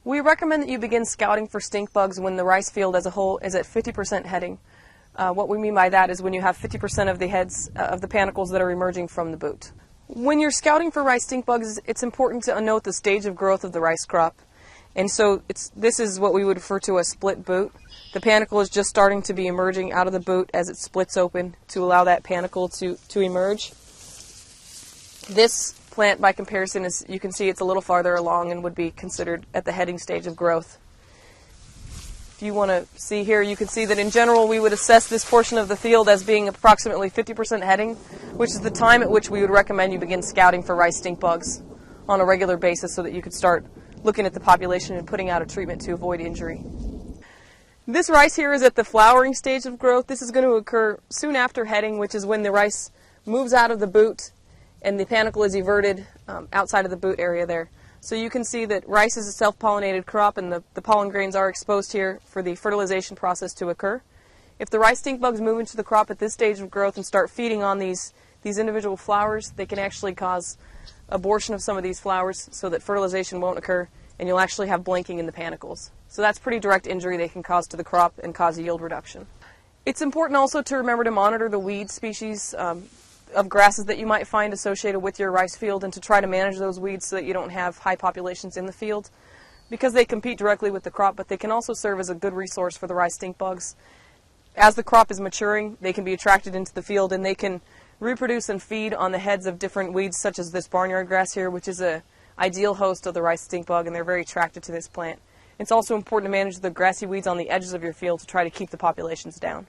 We recommend that you begin scouting for stink bugs when the rice field as a whole is at 50% heading. What we mean by that is when you have 50% of the heads of the panicles that are emerging from the boot. When you're scouting for rice stink bugs, it's important to note the stage of growth of the rice crop. And so this is what we would refer to as split boot. The panicle is just starting to be emerging out of the boot as it splits open to allow that panicle to emerge. This plant, by comparison, is, you can see it's a little farther along and would be considered at the heading stage of growth. If you want to see here, you can see that in general we would assess this portion of the field as being approximately 50% heading, which is the time at which we would recommend you begin scouting for rice stink bugs on a regular basis so that you could start looking at the population and putting out a treatment to avoid injury. This rice here is at the flowering stage of growth. This is going to occur soon after heading, which is when the rice moves out of the boot and the panicle is everted outside of the boot area there. So you can see that rice is a self-pollinated crop and the pollen grains are exposed here for the fertilization process to occur. If the rice stink bugs move into the crop at this stage of growth and start feeding on these individual flowers, they can actually cause abortion of some of these flowers so that fertilization won't occur and you'll actually have blanking in the panicles. So that's pretty direct injury they can cause to the crop and cause a yield reduction. It's important also to remember to monitor the weed species of grasses that you might find associated with your rice field and to try to manage those weeds so that you don't have high populations in the field, because they compete directly with the crop, but they can also serve as a good resource for the rice stink bugs. As the crop is maturing, they can be attracted into the field and they can reproduce and feed on the heads of different weeds such as this barnyard grass here, which is an ideal host of the rice stink bug, and they're very attracted to this plant. It's also important to manage the grassy weeds on the edges of your field to try to keep the populations down.